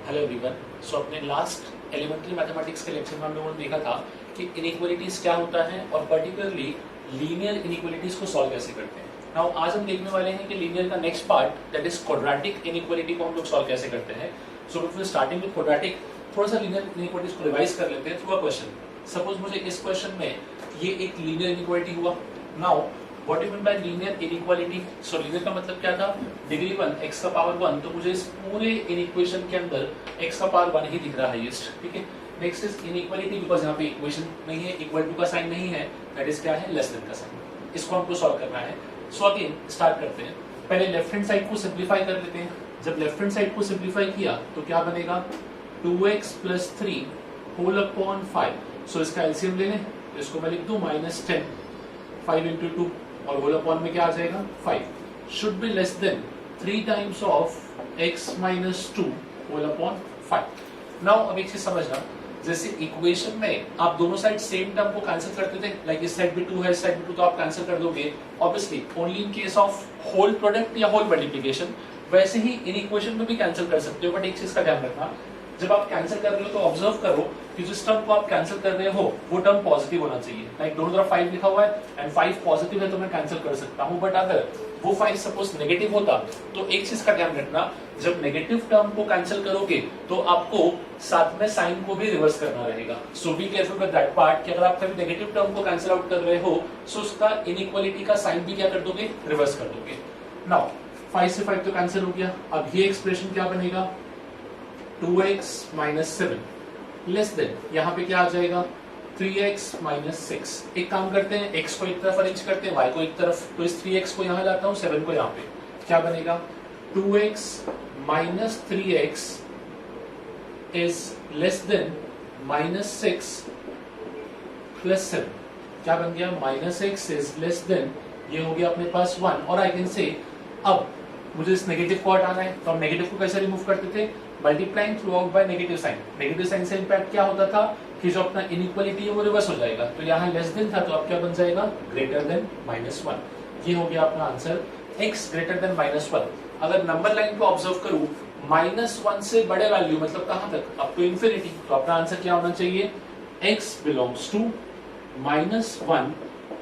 Hello everyone. So अपने last elementary mathematics के lecture में हम लोगों ने देखा था कि इनइक्वालिटीज क्या होता है और पर्टिकुलरली लीनियर इनइक्वालिटीज को सॉल्व कैसे करते हैं। नाउ आज हम देखने वाले हैं कि लीनियर का next part that is quadratic inequality को हम लोग सॉल्व कैसे करते हैं। So before starting with quadratic थोड़ा सा लीनियर इनइक्वालिटीज को रिवाइज कर लेते हैं थ्रू अ क्वेश्चन। सपोज मुझे इस क्वेश्चन में ये एक लीनियर इनइक्वालिटी हुआ। Now what you mean by linear inequality? So linear का मतलब क्या था? डिग्री 1 x का पावर 1, तो मुझे इस पूरे इनइक्वेशन के अंदर x का पावर 1 ही दिख रहा है हाईएस्ट। ठीक है, नेक्स्ट इज इनइक्वालिटी बिकॉज यहाँ पे इक्वेशन नहीं है, इक्वल टू का साइन नहीं है, दैट इज क्या है? लेस देन का साइन। इसको हमको सॉल्व करना है। सो अगेन स्टार्ट करते हैं। पहले लेफ्ट हैंड साइड को सिंप्लीफाई कर लेते हैं। जब लेफ्ट हैंड साइड को सिंप्लीफाई किया तो क्या बनेगा? 2x + 3 whole upon 5। सो इसका एलसीएम ले लें, इसको मैं लिख दूं -10, 5 × 2 और होल अपॉन में क्या आ जाएगा? 5 should be less than 3 times of x - 2 whole upon 5। Now अब एक चीज समझना, जैसे इक्वेशन में आप दोनों साइड सेम टर्म को कैंसिल करते थे, लाइक इस साइड भी 2 है, इस साइड भी 2, तो आप कैंसिल कर दोगे obviously only in case of whole product या होल मल्टीप्लिकेशन। वैसे ही इन इक्वेशन में भी कैंसिल कर सकते हो, बट एक चीज का ध्यान रखना, जब आप कैंसिल कर रहे हो तो ऑब्जर्व करो कि जिस टर्म को आप कैंसिल कर रहे हो वो टर्म पॉजिटिव होना चाहिए। लाइक दोनों तरफ 5 लिखा हुआ है एंड 5 पॉजिटिव है तो मैं कैंसिल कर सकता हूं, बट अगर वो 5 सपोज नेगेटिव होता तो एक चीज का ध्यान रखना, जब नेगेटिव टर्म को कैंसिल करोगे तो आपको साथ में साइन को भी रिवर्स करना रहेगा। So be careful with that part कि अगर आप कभी नेगेटिव टर्म को कैंसिल आउट कर रहे हो सो उसका इनइक्वालिटी का साइन भी क्या कर दोगे? रिवर्स कर दोगे। नाउ 5 से 5 तो कैंसिल हो गया। अब ये एक्सप्रेशन क्या बनेगा? 2x - 7 लेस देन, यहाँ पे क्या आ जाएगा? 3x - 6। एक काम करते हैं, x को एक तरफ अरेंज करते हैं, y को एक तरफ, तो इस 3x को यहाँ लाता हूँ, 7 को यहाँ पे, क्या बनेगा? 2x - 3x is less then -6 + 7। क्या बन गया? -x इज लेस देन, ये हो गया अपने पास 1। और आई कैन से अब मुझे इस नेगेटिव को हटाना है, तो हम नेगेटिव को कैसे रिमूव करते थे? Multiplying throughout by negative sign. Negative sign से इंपैक्ट क्या होता था कि जो अपना इनइक्वालिटी है वो रिवर्स हो जाएगा। तो यहाँ लेस देन था तो अब क्या बन जाएगा? Greater than -1। ये हो गया अपना आंसर, x ग्रेटर देन -1। अगर नंबर लाइन को ऑब्जर्व करूं, -1 से बड़े वैल्यू मतलब कहां तक? Up to infinity. तो अपना आंसर क्या होना चाहिए? x belongs to -1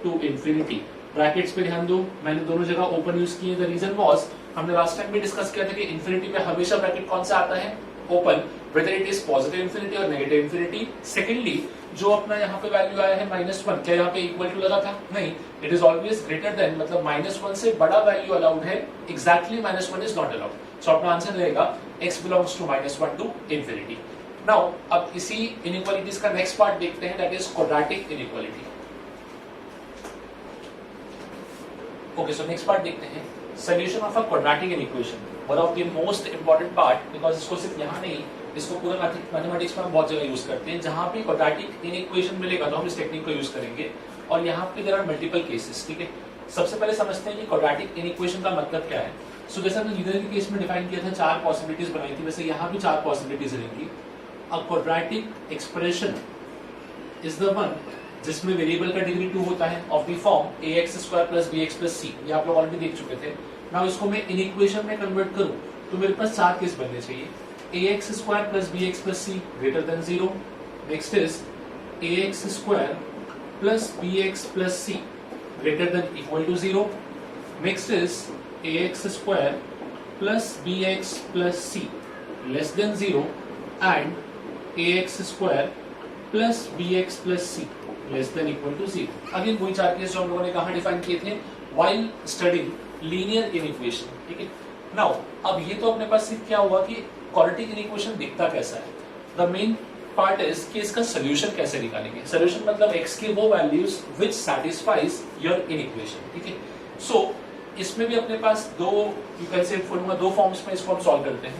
to infinity. Brackets पे ध्यान दो, मैंने दोनों जगह ओपन यूज किए। द रीजन वाज, हमने लास्ट टाइम भी डिस्कस किया था कि इंफिनिटी पे हमेशा ब्रैकेट कौन सा आता है? Open, whether it is positive infinity और नेगेटिव इंफिनिटी। सेकेंडली, जो अपना यहाँ पे वैल्यू आया है -1, क्या यहाँ पे इक्वल टू लगा था? नहीं, it is always greater than, मतलब -1 से बड़ा वैल्यू अलाउड है, exactly -1 is not allowed. So अपना आंसर रहेगा x belongs to -1 to infinity. Now अब इसी इनइक्वालिटीज का नेक्स्ट पार्ट देखते हैं, that is quadratic inequality. Okay, so next part देखते हैं, solution of a quadratic equation. One of the most important part, because इसको सिर्फ यहाँ नहीं, इसको पूरे मैथमेटिक्स में हम बहुत जगह यूज करते हैं। जहां पे क्वाड्रेटिक इक्वेशन मिलेगा तो हम इस टेक्निक को यूज करेंगे। और यहाँ पे देयर आर मल्टीपल केसेस। ठीक है, सबसे पहले समझते हैं कि क्वाड्रेटिक इक्वेशन का मतलब क्या है। सो जैसे हमने लीनियर के केस में डिफाइन किया था, 4 पॉसिबिलिटीज बनाई थी, वैसे यहाँ भी 4 पॉसिबिलिटीज रहेंगी। A quadratic expression is the one जिसमें वेरिएबल का डिग्री 2 होता है, of the form ax² + bx + c। ये आप लोग ऑलरेडी देख चुके थे। नाउ इसको मैं इन इक्वेशन में कन्वर्ट करूं तो मेरे पास 4 केस बनने चाहिए। ax² + bx + c greater than 0। Next is ax² + bx + c greater than equal to 0। Next is ax² + bx + c less than 0 and ax² + bx + c less than equal to 0। Again वही 4 case जो हम लोगों ने कहां define किए थे? While studying linear inequation. ठीक है, नाउ अब ये तो अपने पास सिर्फ क्या हुआ कि क्वाड्रेटिक इनइक्वेशन दिखता कैसा है। द मेन पार्ट इज कि इसका सोल्यूशन कैसे निकालेंगे। सोल्यूशन मतलब x की वो values which satisfies your inequation. ठीक है, सो इसमें भी अपने पास दो, यू कैन से दो फॉर्म्स में इसको हम सॉल्व करते हैं।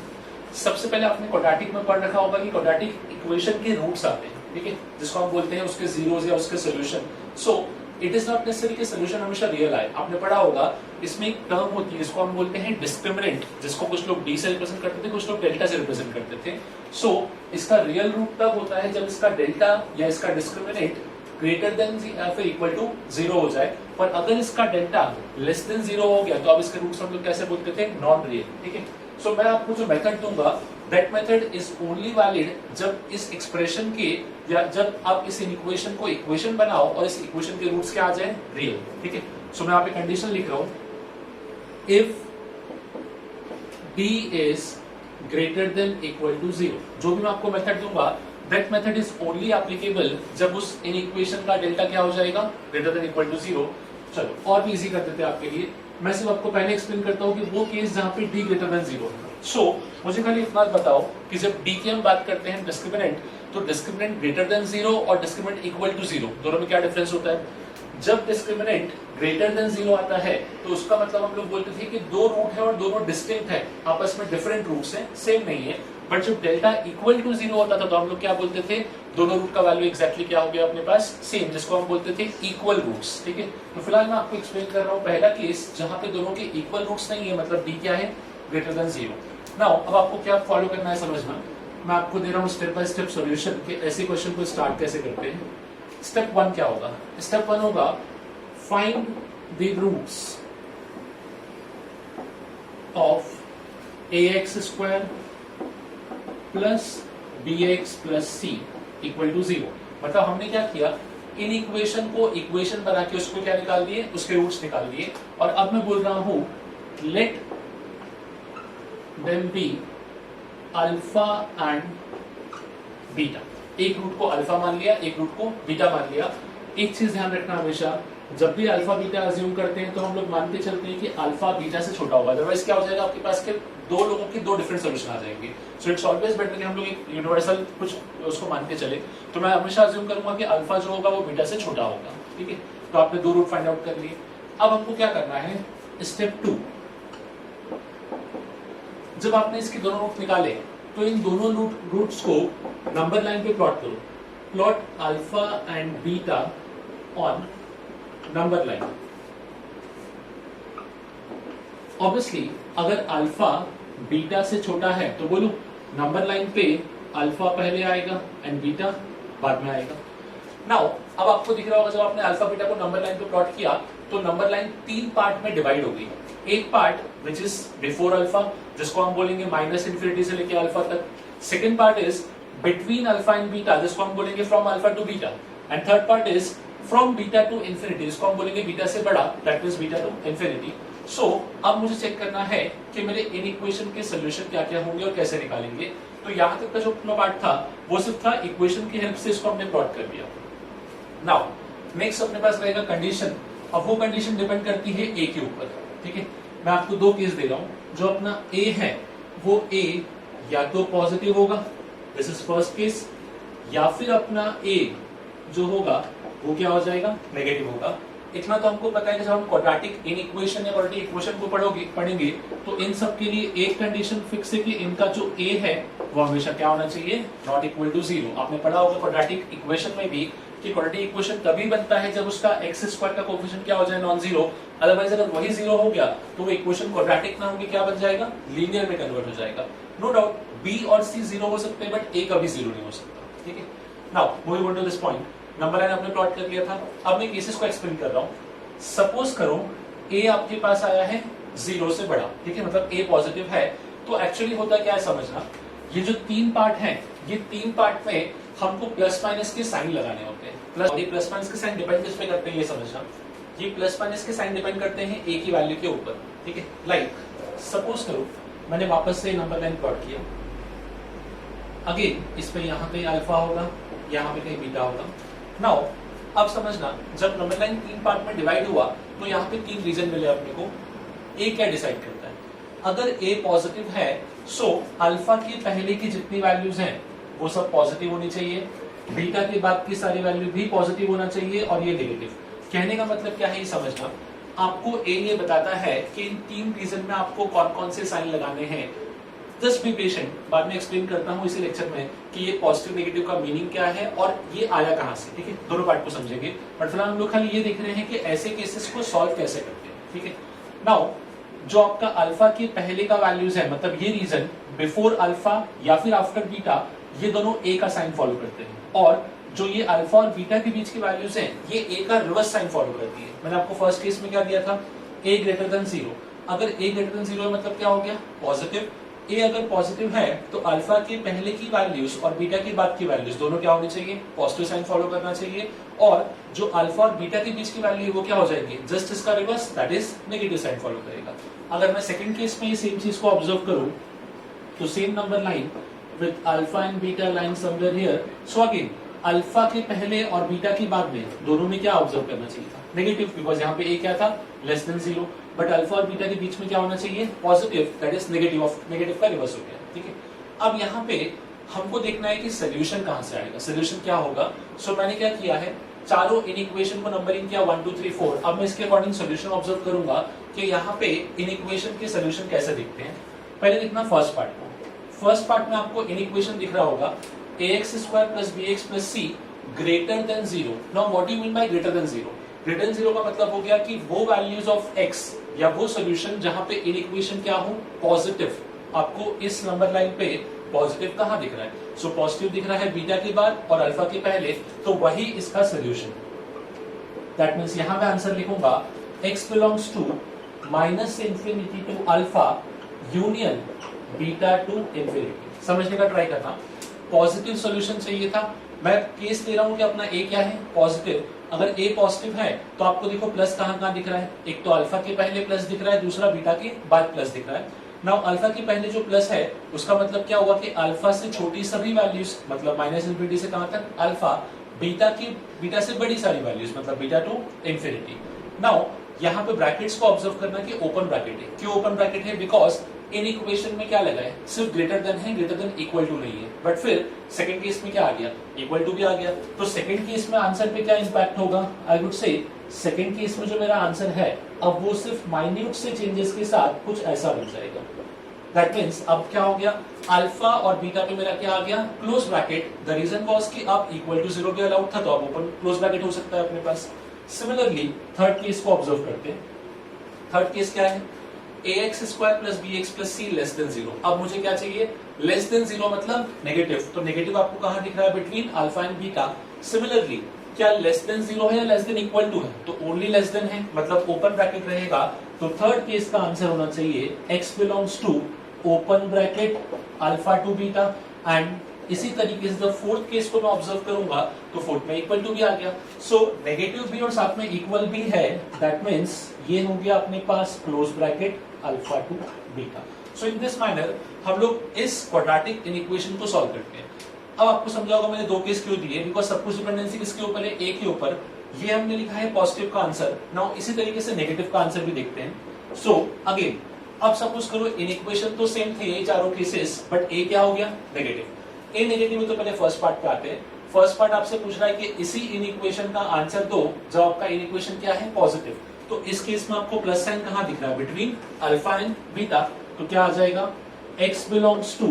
सबसे पहले आपने क्वाड्रेटिक में पढ़ रखा होगा कि क्वाड्रेटिक इक्वेशन के रूट्स आते हैं। ठीक है, जिसको हम बोलते हैं उसके जीरोस या उसके solution. So it is not necessary कि सोल्यूशन हमेशा रियल आए। आपने पढ़ा होगा इसमें एक टर्म होती है जिसको हम बोलते हैं डिस्क्रिमिनेंट, जिसको कुछ लोग डी से रिप्रेजेंट करते थे, कुछ लोग डेल्टा से रिप्रेजेंट करते थे। सो इसका रियल रूट तब होता है जब इसका डेल्टा या इसका डिस्क्रिमिनेंट ग्रेटर देन या फिर इक्वल टू 0 हो जाए। पर अगर इसका डेल्टा लेस देन 0 हो गया तो अब इसके रूट्स हम लोग कैसे बोलते थे? Non real. ठीक है, सो मैं आपको जो मेथड दूंगा that method is only valid जब इस एक्सप्रेशन के या जब आप इस इक्वेशन को इक्वेशन बनाओ और इस इक्वेशन के रूट्स क्या आ जाए, रियल। ठीक है, सो मैं यहाँ पे कंडीशन लिख रहा हूं, if d is greater than equal to 0, जो भी मैं आपको मेथड दूंगा that method is only applicable जब उस इन इक्वेशन का डेल्टा क्या हो जाएगा, greater than equal to 0। चलो और भी इजी कर देते हैं आपके लिए, मैं सिर्फ आपको पहले एक्सप्लेन करता हूँ कि वो केस जहाँ पे d greater than 0 है। सो मुझे खाली इतना बताओ कि जब d की हम बात करते हैं डिस्क्रिमिनेंट, तो डिस्क्रिमिनेंट ग्रेटर देन 0 और डिस्क्रिमिनेंट इक्वल टू 0 दोनों में क्या डिफरेंस होता है। जब डिस्क्रिमिनेंट ग्रेटर देन 0 आता है तो उसका मतलब हम लोग बोलते थे कि दो रूट है और दोनों डिस्टिंक्ट है, आपस में डिफरेंट रूट्स हैं, सेम नहीं है। बट जब डेल्टा इक्वल टू 0 होता था तो हम लोग क्या बोलते थे, दोनों रूट का वैल्यू एग्जैक्टली क्या हो गया अपने पास, सेम, जिसको हम बोलते थे इक्वल रूट्स। ठीक है, तो फिलहाल मैं आपको एक्सप्लेन कर रहा हूँ पहला केस जहां पे दोनों के इक्वल रूट्स नहीं है, मतलब डी क्या है, ग्रेटर देन 0। नाउ अब आपको क्या फॉलो करना है समझना, मैं आपको दे रहा हूँ स्टेप बाय स्टेप सोल्यूशन कि ऐसे क्वेश्चन को स्टार्ट कैसे करते हैं। स्टेप 1 क्या होगा, स्टेप 1 होगा find the roots of ax square plus bx plus c equal to 0। मतलब हमने क्या किया, इन इक्वेशन को इक्वेशन बना के उसको क्या निकाल दिए, उसके रूट्स निकाल दिए। और अब मैं बोल रहा हूं let them be alpha and beta, एक रूट को अल्फा मान लिया, एक रूट को बीटा मान लिया। एक चीज ध्यान रखना हमेशा, जब भी अल्फा बीटा अज्यूम करते हैं तो हम लोग मानते चलते हैं कि अल्फा बीटा से छोटा होगा, अदरवाइज क्या हो जाएगा आपके पास के दो लोगों की दो डिफरेंट सोल्यूशन आ जाएंगे। सो इट्स ऑलवेज बेटर कि हम लोग एक यूनिवर्सल कुछ उसको मान के चले। तो मैं हमेशा अज्यूम करूंगा कि अल्फा जो होगा वो बीटा से छोटा होगा। ठीक है, तो आपने दो रूट फाइंड आउट कर लिए। अब हमको क्या करना है, स्टेप 2, जब आपने इसके दोनों रूट निकाले तो इन दोनों रूट्स को नंबर लाइन पे प्लॉट करो। Plot alpha and beta on number line. Obviously अगर अल्फा बीटा से छोटा है तो बोलो नंबर लाइन पे अल्फा पहले आएगा एंड बीटा बाद में आएगा। नाउ अब आपको दिख रहा होगा जब आपने अल्फा बीटा को नंबर लाइन पे प्लॉट किया तो नंबर लाइन 3 पार्ट में डिवाइड हो गई। एक part which is before alpha, जिसको हम बोलेंगे माइनस इन्फिनिटी से लेके अल्फा तक। Second part is between alpha and beta, जिसको हम बोलेंगे from alpha to beta. And third part is from beta two infinity, जिसको हम बोलेंगे बीटा से बड़ा, that means beta two infinity. सो अब मुझे चेक करना है कि मेरे इन इक्वेशन के सोल्यूशन क्या क्या होंगे और कैसे निकालेंगे। तो यहां तक का जो पार्ट था वो सिर्फ था इक्वेशन की हेल्प से इसको हमने प्लॉट कर दिया। नाउ नेक्स्ट अपने पास रहेगा कंडीशन। अब वो कंडीशन डिपेंड करती है ए के ऊपर। ठीक है, मैं आपको दो केस दे रहा हूं। जो अपना ए है वो ए या तो पॉजिटिव होगा, दिस इज फर्स्ट केस, या फिर अपना ए जो होगा वो क्या हो जाएगा, नेगेटिव होगा। इतना तो हमको पता है कि जब हम क्वाड्रेटिक इनइक्वेशन या क्वाड्रेटिक इक्वेशन को पढ़ेंगे तो इन सब के लिए एक कंडीशन फिक्स है कि इनका जो ए है वो हमेशा क्या होना चाहिए, नॉट इक्वल टू 0। आपने पढ़ा होगा क्वाड्रेटिक इक्वेशन में भी कि क्वाड्रेटिक इक्वेशन तभी बनता है जब उसका एक्स स्क्वायर का कोएफिशिएंट क्या हो जाए, नॉन जीरो। अदरवाइज अगर वही 0 हो गया तो वो इक्वेशन क्वाड्रेटिक ना होगी, क्या बन जाएगा, लीनियर में कन्वर्ट हो जाएगा। नो डाउट बी और सी 0 हो सकते हैं बट ए कभी 0 नहीं हो सकता। ठीक है, now moving on to this point, number line आपने प्लॉट कर लिया था। अब मैं केसेस को एक्सप्लेन कर रहा हूं। सपोज करो ए आपके पास आया है 0 से बड़ा। ठीक है, मतलब ए पॉजिटिव है। तो एक्चुअली होता क्या है समझना, ये जो 3 पार्ट हैं, ये 3 पार्ट में हमको प्लस माइनस के साइन लगाने होते हैं। प्लस माइनस के साइन डिपेंड किस पे करते हैं ये समझना। ये प्लस माइनस के साइन डिपेंड करते हैं ए की वैल्यू के ऊपर। ठीक है, लाइक सपोज करो मैंने वापस से नंबर लाइन प्लॉट किया। अगेन इस पे यहाँ पे अल्फा होगा, यहाँ पे कहीं बीटा होगा। नाउ अब समझना, जब नंबर लाइन 3 पार्ट में डिवाइड हुआ तो यहाँ पे 3 रीजन मिले अपने को। ए क्या डिसाइड करता है, अगर ए पॉजिटिव है सो अल्फा की पहले की जितनी वैल्यूज हैं वो सब पॉजिटिव होनी चाहिए, बीटा के बाद की सारी वैल्यू भी पॉजिटिव होना चाहिए और ये नेगेटिव। कहने का मतलब क्या है ये समझना, आपको ए ये बताता है कि इन 3 रीजन में आपको कौन कौन से साइन लगाने हैं। जस्ट बी पेशेंट, बाद में एक्सप्लेन करता हूँ इसी लेक्चर में कि ये पॉजिटिव नेगेटिव का मीनिंग क्या है और ये आया कहाँ से। ठीक है, दोनों पार्ट को समझेंगे, बट फिलहाल हम लोग खाली ये देख रहे हैं कि ऐसे केसेस को सॉल्व कैसे करते हैं। ठीक है, नाउ जो आपका अल्फा के पहले का वैल्यूज है, मतलब ये रीजन बिफोर अल्फा या फिर आफ्टर बीटा, ये दोनों ए का साइन फॉलो करते हैं। और जो ये अल्फा और बीटा के बीच की वैल्यूज हैं ये ए का रिवर्स साइन फॉलो करती है। मैंने आपको फर्स्ट केस में क्या दिया था, ए ग्रेटर देन 0। अगर ए ग्रेटर देन 0 मतलब क्या हो गया, पॉजिटिव। ए अगर पॉजिटिव है तो अल्फा के पहले की वैल्यूज और बीटा की बाद की वैल्यूज दोनों क्या होनी चाहिए, पॉजिटिव साइन फॉलो करना चाहिए, और जो अल्फा और बीटा के बीच की वैल्यू है वो क्या हो जाएगी, जस्ट इसका reverse, that is negative sign follow करेगा। अगर मैं सेकंड केस में ये सेम चीज को ऑब्जर्व करूं तो same number line with alpha and beta line somewhere here, so again alpha के पहले और बीटा की बाद में दोनों में क्या ऑब्जर्व करना चाहिए था, नेगेटिव, बिकॉज यहाँ पे ए क्या था, लेस देन 0, बट अल्फा और बीटा के बीच में क्या होना चाहिए, positive, that is negative, of negative का रिवर्स हो गया। ठीक है, अब यहाँ पे हमको देखना है कि सोल्यूशन कहां से आएगा, सोल्यूशन क्या होगा। सो मैंने क्या किया है, चारों इन इक्वेशन को नंबरिंग किया 1 2 3 4। अब मैं इसके अकॉर्डिंग सोल्यूशन ऑब्जर्व करूंगा कि यहाँ पे इन इक्वेशन के सोल्यूशन कैसे दिखते हैं। पहले देखना फर्स्ट पार्ट को। फर्स्ट पार्ट में आपको इन इक्वेशन दिख रहा होगा ax square plus bx plus c greater than 0। Now what do you mean by greater than 0? Greater than 0 का मतलब हो गया कि वो वैल्यूज ऑफ x या वो सोल्यूशन जहां पे इन इक्वेशन क्या हो, पॉजिटिव। आपको इस नंबर लाइन पे पॉजिटिव कहां दिख रहा है, सो पॉजिटिव दिख रहा है बीटा के बाद और अल्फा के पहले, तो वही इसका सोल्यूशन। दैट मींस यहां मैं आंसर लिखूंगा x belongs to minus infinity to alpha union beta to infinity. समझने का ट्राई करना, पॉजिटिव सॉल्यूशन चाहिए था। मैं केस ले रहा हूं कि अपना ए क्या है, पॉजिटिव। अगर ए पॉजिटिव है तो आपको देखो प्लस कहां कहां दिख रहा है, एक तो अल्फा के पहले प्लस दिख रहा है, दूसरा बीटा के बाद प्लस दिख रहा है। नाउ अल्फा के पहले जो प्लस है उसका मतलब क्या हुआ कि अल्फा से छोटी सभी वैल्यूज, मतलब माइनस इंफिनिटी से कहां तक अल्फा, बीटा से बड़ी सारी वैल्यूज, मतलब बीटा टू इंफिनिटी। नाउ यहाँ पे ब्रैकेट्स को ऑब्जर्व करना कि ओपन ब्रैकेट है। क्यों ओपन ब्रैकेट है, बिकॉज इन इक्वेशन में क्या लगा है, सिर्फ ग्रेटर देन है, ग्रेटर देन इक्वल टू नहीं है। बट फिर सेकंड केस में क्या आ गया, इक्वल टू भी आ गया। तो सेकंड केस में आंसर पे क्या इंपैक्ट होगा, I would say second case में जो मेरा आंसर है अब वो सिर्फ माइन्यूट से चेंजेस के साथ कुछ ऐसा बन जाएगा। दैट मींस अब क्या हो गया, अल्फा और बीटा पे मेरा क्या आ गया, close bracket. The reason was कि अब इक्वल टू 0 भी अलाउड था, तो अब ओपन क्लोज ब्रैकेट हो सकता है अपने पास। सिमिलरली थर्ड केस को ऑब्जर्व करते हैं। थर्ड केस क्या है, ax square plus bx plus c less than 0। अब मुझे क्या चाहिए, लेस देन 0 मतलब नेगेटिव, तो नेगेटिव आपको कहां दिख रहा है, between alpha and beta. Similarly क्या लेस देन 0 है या लेस देन इक्वल टू है, तो ओनली लेस देन है, मतलब ओपन ब्रैकेट रहेगा। तो थर्ड केस का आंसर होना चाहिए x belongs to open bracket alpha to beta. And इसी तरीके से जब फोर्थ केस को मैं ऑब्जर्व करूंगा तो फोर्थ में इक्वल टू भी आ गया। सो नेगेटिव भी और साथ में इक्वल भी है, दैट मींस ये हो गया अपने पास close bracket alpha to beta. So in this manner हम लोग इस क्वाड्रेटिक इनइक्वेशन को सॉल्व करते हैं। अब आपको समझा होगा मैंने दो केस क्यों दिए, बिकॉज सब कुछ डिपेंडेंसी किसके ऊपर है, ए के ऊपर। ये हमने लिखा है पॉजिटिव का आंसर। नाउ इसी तरीके से नेगेटिव का आंसर भी देखते हैं। सो अगेन अब सपोज करो इनइक्वेशन तो सेम थे ये चारों केसेस, बट ए क्या हो गया, नेगेटिव। ए नेगेटिव है तो पहले फर्स्ट पार्ट पे आते हैं। फर्स्ट पार्ट आपसे पूछ रहा है कि इसी इनइक्वेशन का आंसर दो जब आपका इनइक्वेशन क्या है, पॉजिटिव। तो इस केस में आपको प्लस साइन कहां दिख रहा है, बिटवीन अल्फा एंड बीटा। तो क्या आ जाएगा, x belongs to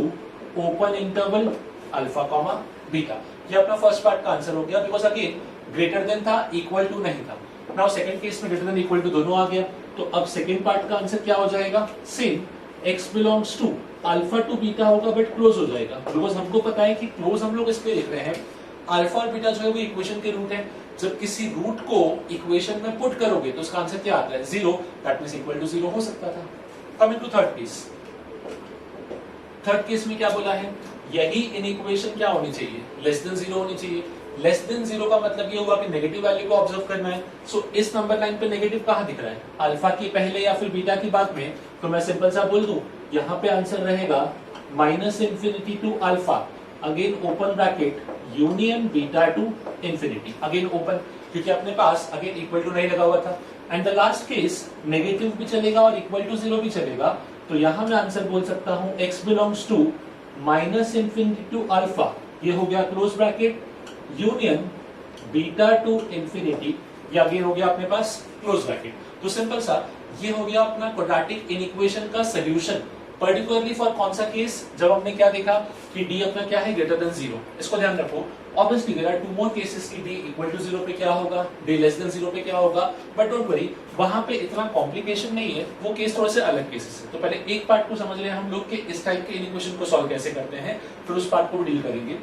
open interval alpha comma beta. ये अपना फर्स्ट पार्ट का आंसर हो गया, बिकॉज अगेन ग्रेटर देन था, इक्वल टू नहीं था। नाउ सेकंड केस में ग्रेटर देन इक्वल टू दोनों आ गया, तो अब सेकंड पार्ट का आंसर क्या हो जाएगा, same x belongs to alpha to beta होगा, बट क्लोज हो जाएगा। बिकॉज हमको पता है कि क्लोज हम लोग इसलिए लिख रहे हैं, अल्फा और बीटा जो है वो इक्वेशन के रूट है। जब किसी रूट को इक्वेशन में पुट करोगे तो उसका आंसर क्या आता है, 0। दैट मींस इक्वल टू 0 हो सकता था। Coming to third case. Third case में क्या बोला है, यही इनइक्वेशन क्या होनी चाहिए, लेस देन 0 होनी चाहिए। लेस देन 0 का मतलब ये हुआ कि नेगेटिव वैल्यू को ऑब्जर्व करना है। सो इस नंबर लाइन पे नेगेटिव कहां दिख रहा है, अल्फा की पहले या फिर बीटा की बाद में। तो मैं सिंपल सा बोल दूं, यहाँ पे आंसर रहेगा minus infinity to alpha, again open bracket union beta to infinity, again open, क्योंकि अपने पास अगेन इक्वल टू नहीं लगा हुआ था। And the last case negative भी चलेगा और इक्वल टू 0 भी चलेगा। तो यहां मैं आंसर बोल सकता हूं x belongs to minus infinity to alpha, ये हो गया close bracket union beta to infinity, ये अगेन हो गया अपने पास क्लोज ब्रैकेट। तो सिंपल सा ये हो गया अपना क्वाड्रेटिक इनइक्वेशन का सॉल्यूशन। पर्टिकुलरली फॉर कौन सा केस, जब हमने क्या देखा कि d अपना क्या है, ग्रेटर देन 0। इसको ध्यान रखो। Obviously there are two more cases कि d इक्वल टू 0 पे क्या होगा, d लेस देन 0 पे क्या होगा, बट डोंट वरी, वहां पे इतना कॉम्प्लिकेशन नहीं है, वो केस थोड़े से अलग केसेस है। तो पहले एक पार्ट को समझ रहे हैं हम लोग कि इस टाइप के इनइक्वेशन को सॉल्व कैसे करते हैं, फिर उस पार्ट को भी डील करेंगे।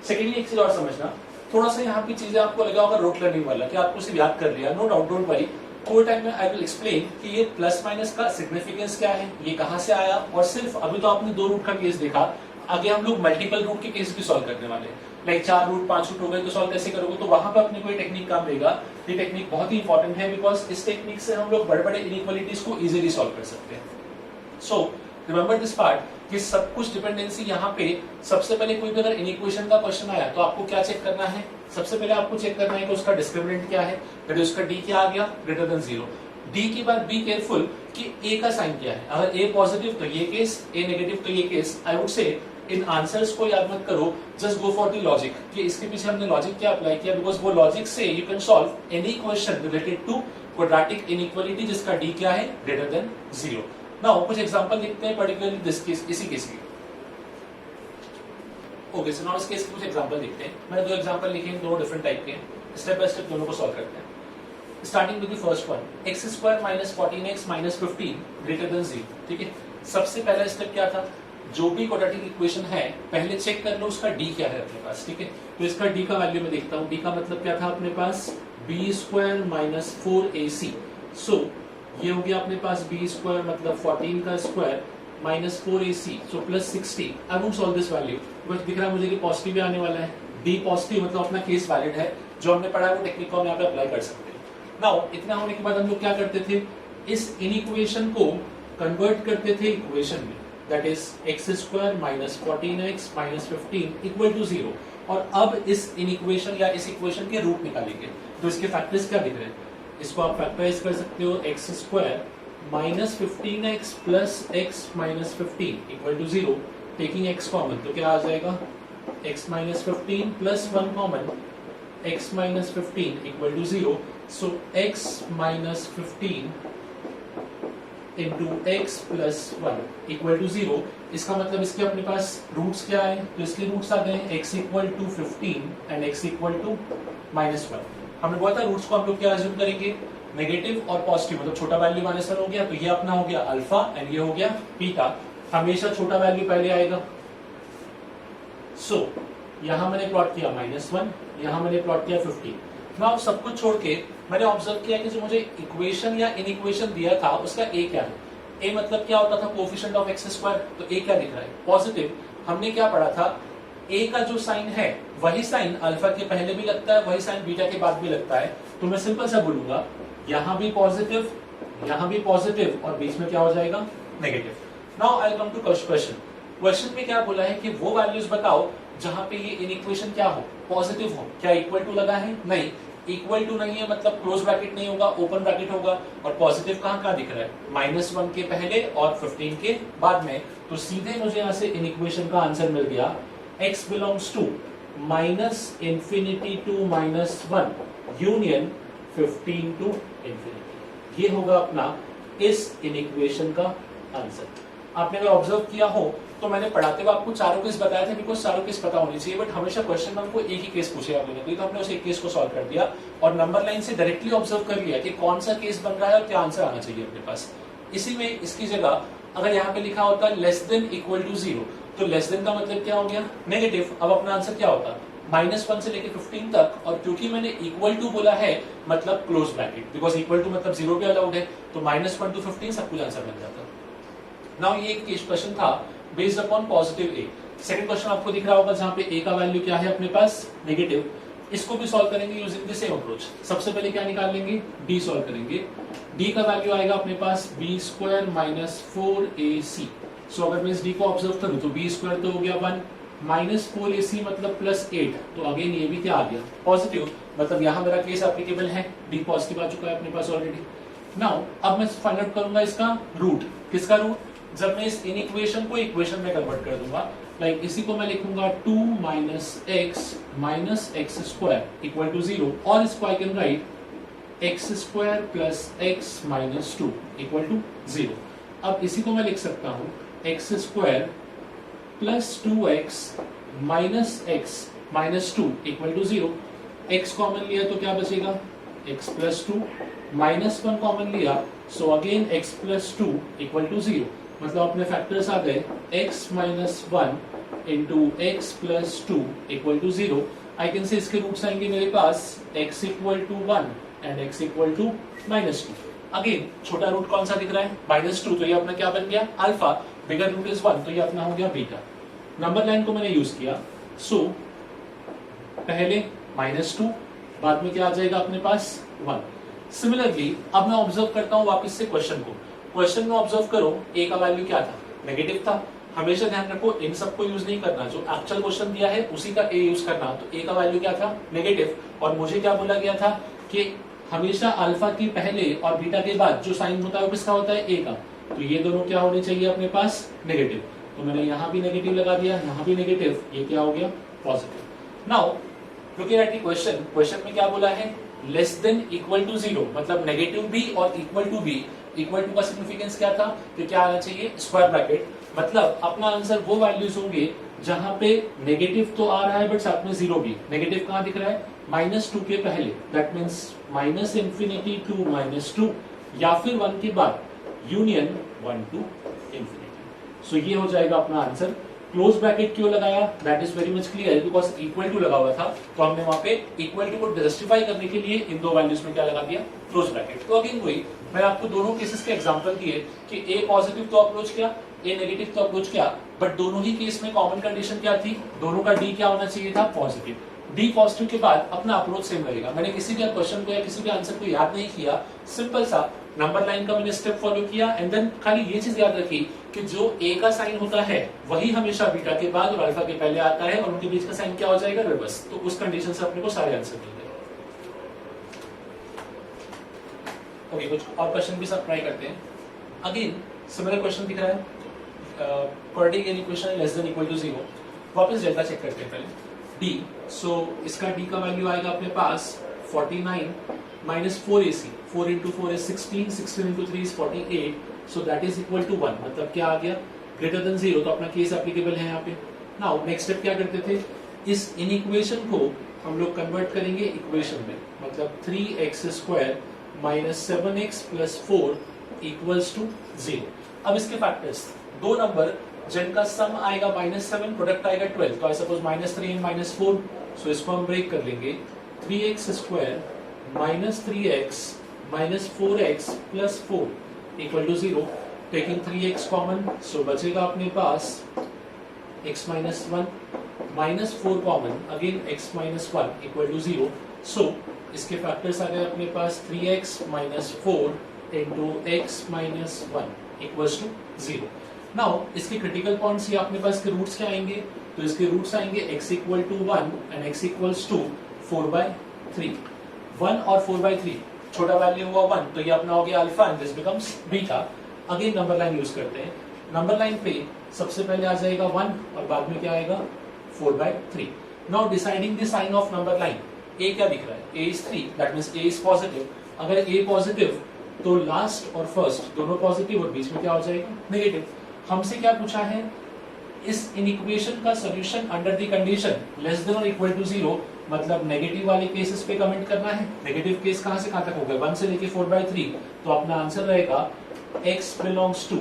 सेकेंडली एक चीज और समझना, थोड़ा सा यहाँ की चीजें आपको लगा होगा रोट लर्निंग वाला कि आपको सिर्फ याद कर लिया, no doubt, don't worry. Core time में आई विल एक्सप्लेन कि ये प्लस माइनस का सिग्निफिकेंस क्या है, ये कहां से आया, और सिर्फ अभी तो आपने 2 रूट का केस देखा, आगे हम लोग मल्टीपल रूट के केस भी सॉल्व करने वाले हैं। लाइक 4 रूट 5 रूट हो गए तो सॉल्व कैसे करोगे, तो वहां पर अपने कोई टेक्निक काम देगा। ये टेक्निक बहुत ही इंपॉर्टेंट है बिकॉज इस टेक्निक से हम लोग बड़े बड़े इनइक्वालिटीज को इजीली सॉल्व कर सकते हैं। सो रिमेंबर दिस पार्ट कि सब कुछ डिपेंडेंसी यहाँ पे सबसे पहले कोई भी अगर इनइक्वेशन का क्वेश्चन आया तो आपको क्या चेक करना है, सबसे पहले आपको चेक करना है कि उसका डिस्क्रिमिनेंट क्या है, दैट इज उसका डी क्या आ गया, ग्रेटर देन 0। डी के बाद बी केयरफुल कि ए का साइन क्या है, अगर ए पॉजिटिव तो ये केस, ए नेगेटिव तो ये case. I would say in answers को याद मत करो, just go for the logic कि इसके पीछे हमने लॉजिक क्या अप्लाई किया, बिकॉज वो लॉजिक से you can solve any question related to quadratic inequality जिसका डी क्या है, ग्रेटर देन 0। नाउ कुछ एग्जांपल देखते हैं पर्टिकुलरली दिस केस, इसी केस की। ओके सो नाउ इस केस के कुछ एग्जांपल देखते हैं। मैंने 2 एग्जांपल लिखे हैं, 2 डिफरेंट टाइप के, स्टेप बाय स्टेप दोनों को सॉल्व करते हैं। Starting with the first one, x square minus 14x minus 15 greater than 0। ठीक है, सबसे पहला स्टेप क्या था, जो भी क्वाड्रेटिक इक्वेशन है पहले चेक कर लो उसका डी क्या है अपने पास। ठीक है, तो इसका डी का वैल्यू मैं देखता हूँ। डी का मतलब क्या था अपने पास, बी स्क्वायर माइनस 4ac। सो ये हो गया अपने पास बी स्क्वायर मतलब 14 का square minus 4ac, so plus 60। I won't solve this value because दिख रहा है मुझे कि पॉजिटिव भी आने वाला है। डी पॉजिटिव मतलब अपना केस वैलिड है, जो हमने पढ़ा है वो टेक्निक को हम यहाँ पे अप्लाई कर सकते हैं। नाउ इतना होने के बाद हम लोग क्या करते थे, इस इनइक्वेशन को कन्वर्ट करते थे इक्वेशन में, that is x square minus 14x minus 15 equal to 0। और अब इस इनइक्वेशन या इस इक्वेशन के रूट निकालेंगे, तो इसके फैक्टर्स क्या दिख रहे हैं, इसको आप फैक्टराइज कर सकते हो, x square minus 15x plus x minus 15 equal to 0, taking x common तो क्या आ जाएगा, x minus 15 plus 1 common, x minus 15 equal to 0। So x minus 15 into x plus 1 equal to 0। इसका मतलब इसके अपने पास रूट्स क्या है, तो इसके रूट्स आ गए x equal to 15 and x equal to minus 1। हमने बोला था रूट्स को हम लोग क्या अज्यूम करेंगे, नेगेटिव और पॉजिटिव, मतलब छोटा वैल्यू माइनस 1 हो गया तो ये अपना हो गया अल्फा एंड ये हो गया बीटा। हमेशा छोटा वैल्यू पहले आएगा। सो यहां मैंने प्लॉट किया -1, यहां मैंने प्लॉट किया 15। नाउ सब कुछ छोड़ के मैंने ऑब्जर्व किया कि जो मुझे इक्वेशन या इनइक्वेशन दिया था उसका ए क्या है। ए मतलब क्या होता था, कोएफिशिएंट ऑफ एक्स स्क्वायर, तो ए क्या दिख रहा है, पॉजिटिव। हमने क्या पढ़ा था, ए का जो साइन है वही साइन अल्फा के पहले भी लगता है, वही साइन बीटा के बाद भी लगता है। तो मैं सिंपल सा बोलूंगा यहां भी पॉजिटिव, यहां भी पॉजिटिव और बीच में क्या हो जाएगा, negative. Now I come to question. Question में क्या बोला है कि वो वैल्यूज बताओ जहां पे ये इनइक्वेशन क्या हो, पॉजिटिव हो। क्या इक्वल टू लगा है, नहीं, इक्वल टू नहीं है मतलब क्लोज ब्रैकेट नहीं होगा, ओपन ब्रैकेट होगा। और पॉजिटिव कहां कहां दिख रहा है, -1 के पहले और 15 के बाद में। तो सीधे मुझे यहां से इनइक्वेशन का आंसर मिल गया, x belongs to -infinity to -1 union 15 to infinity. ये होगा अपना इस इनइक्वेशन का आंसर। आपने अगर ऑब्जर्व किया हो तो मैंने पढ़ाते हुए आपको चारों केस बताए थे, बिकॉज चारों केस पता होनी चाहिए, बट हमेशा क्वेश्चन में हमको एक ही केस पूछेगा कोई ना कोई, तो हमने उस एक केस को सॉल्व कर दिया और नंबर लाइन से डायरेक्टली ऑब्जर्व कर लिया कि कौन सा केस बन रहा है और क्या आंसर आना चाहिए अपने पास। इसी में इसकी जगह अगर यहाँ पे लिखा होता लेस देन इक्वल टू 0, तो लेस देन का मतलब क्या हो गया, नेगेटिव। अब अपना आंसर क्या होता, -1 से लेके 15 तक, और क्योंकि मैंने इक्वल टू बोला है मतलब close bracket, because equal to मतलब 0 पे अलाउड है, तो -1 टू 15 सब कुछ आंसर बन जाता। नाउ ये एक क्वेश्चन था बेस्ड अपॉन पॉजिटिव ए। सेकंड क्वेश्चन आपको दिख रहा होगा जहां पे ए का वैल्यू क्या है अपने पास, नेगेटिव। इसको भी सॉल्व करेंगे यूजिंग द सेम अप्रोच। सबसे पहले क्या निकाल लेंगे, डी सॉल्व करेंगे। डी का वैल्यू आएगा अपने पास बी स्क्वायर माइनस 4ac। सो अगर मैं इस डी को ऑब्जर्व करूं तो बी स्क्वायर तो हो गया 1, माइनस 4ac मतलब +8, तो अगेन ये भी क्या आ गया, पॉजिटिव। मतलब यहाँ मेरा केस एप्लीकेबल है, डी पॉजिटिव आ चुका है अपने पास ऑलरेडी। नाउ अब मैं फाइंड आउट करूंगा इसका रूट। किसका रूट, जब मैं इस इनइक्वेशन को इक्वेशन में कन्वर्ट कर दूंगा, लाइक इसी को मैं लिखूंगा 2 minus x square equal to 0, और इसको I can write x square plus x minus 2 equal to 0। अब इसी को मैं लिख सकता हूं x square plus 2x minus x minus 2 equal to 0। X common लिया तो क्या बचेगा, x प्लस 2, -1 कॉमन लिया, so again x plus 2 equal to 0। मतलब अपने फैक्टर्स आ गए x minus 1 into x plus 2 equal to 0। I can say इसके रूट्स आएंगे मेरे पास x equal to 1 and x equal to -2। Again छोटा रूट कौन सा दिख रहा है, -2, तो ये अपना क्या बन गया अल्फा, बिगर रूट इज 1, तो ये अपना हो गया बीटा। नंबर लाइन को मैंने यूज किया, सो पहले -2, बाद में क्या आ जाएगा अपने पास 1। सिमिलरली अब मैं ऑब्जर्व करता हूं वापस से क्वेश्चन को, क्वेश्चन में ऑब्जर्व करो a का वैल्यू क्या था, नेगेटिव था। हमेशा ध्यान रखो इन सबको यूज नहीं करना, जो एक्चुअल क्वेश्चन दिया है उसी का a यूज करना। तो a का वैल्यू क्या था, नेगेटिव, और मुझे क्या बोला गया था कि हमेशा अल्फा के पहले और बीटा के बाद जो साइन होता है वो किसका होता है, a का। तो ये दोनों क्या होने चाहिए अपने पास, नेगेटिव। तो मैंने यहाँ भी नेगेटिव लगा दिया, यहाँ भी नेगेटिव, ये क्या हो गया positive. Now looking at the question, question में क्या बोला है, लेस देन इक्वल टू 0, मतलब नेगेटिव भी और इक्वल टू भी। इक्वल टू का सिग्निफिकेंस क्या था कि क्या आना चाहिए, स्क्वायर ब्रैकेट, मतलब अपना आंसर वो वैल्यूज होंगे जहां पे नेगेटिव तो आ रहा है बट साथ में 0 भी। नेगेटिव कहां दिख रहा है, -2 के पहले, दैट मींस -इंफिनिटी टू -2, या फिर 1 के बाद यूनियन 1 टू इंफिनिटी। सो ये हो जाएगा अपना आंसर। क्लोज ब्रैकेट क्यों लगाया, that is very much clear, because equal to लगा हुआ था, तो हमने वहां पे इक्वल टू को जस्टिफाई करने के लिए इन दो वैल्यूज में क्या लगा दिया, क्लोज ब्रैकेट। तो अगेन वही मैंने आपको दोनों केसेस के एग्जांपल दिए कि ए पॉजिटिव तो अप्रोच किया, ए नेगेटिव तो अप्रोच किया, बट दोनों ही केस में कॉमन कंडीशन क्या थी, दोनों का डी क्या होना चाहिए था, पॉजिटिव। डी पॉजिटिव के बाद अपना अप्रोच सेम रहेगा। मैंने किसी भी क्वेश्चन को या किसी भी आंसर को याद नहीं किया, सिंपल सा नंबर लाइन का मैंने स्टेप फॉलो किया, एंड देन खाली ये चीज याद रखी कि जो ए का साइन होता है वही हमेशा बीटा के बाद और अल्फा के पहले आता है, और उनके बीच का साइन क्या हो जाएगा, रिवर्स। तो उस कंडीशन से अपने को सारे आंसर मिल गए। ओके, कुछ और क्वेश्चन भी सब ट्राई करते हैं। अगेन सिमिलर क्वेश्चन दिख रहा है, quadratic equation less than equal to 0। वापस डेल्टा चेक करते हैं पहले, डी। सो इसका डी का वैल्यू आएगा अपने पास 49 minus 4ac, 4 into 4 is 16, 16 into 3 is 48, so that is equal to 1, मतलब क्या आ गया, ग्रेटर देन 0, तो अपना केस एप्लीकेबल है यहाँ पे। नाउ नेक्स्ट स्टेप क्या करते थे, इस इनइक्वेशन को हम लोग कन्वर्ट करेंगे इक्वेशन में, मतलब 3x square minus 7x plus 4 equals to 0। अब इसके फैक्टर्स, दो नंबर जिनका सम आएगा -7, प्रोडक्ट आएगा 12, तो आई सपोज -3 एंड -4, सो इसको हम ब्रेक कर लेंगे, 3x square minus 3x minus 4x plus 4 equal to 0, taking 3x common, so बचेगा अपने पास x minus 1 minus 4 common, again x minus 1 equal to 0, so इसके फैक्टर्स आ गए अपने पास 3x minus 4 into x minus 1 equals to 0। Now इसके critical points ये अपने पास के रूट्स क्या आएंगे, तो इसके रूट्स आएंगे x equal to 1 and x equals to 4/3। 1 और 4/3, छोटा वैल्यू हुआ 1, तो ये अपना हो गया alpha and this becomes beta. Again number line use करते हैं, नंबर लाइन पे सबसे पहले आ जाएगा 1 और बाद में क्या आएगा 4/3। Now deciding the sign of number line, a क्या दिख रहा है, a is 3, that means a is positive. अगर ए पॉजिटिव तो लास्ट और फर्स्ट दोनों पॉजिटिव और बीच में क्या हो जाएगा, नेगेटिव। हमसे क्या पूछा है, इस इनइक्वेशन का solution under the condition less than और इक्वल टू 0, मतलब नेगेटिव वाले केसेस पे कमेंट करना है। नेगेटिव केस कहां से कहां तक होगा, 1 से लेके 4/3, तो अपना आंसर रहेगा x belongs to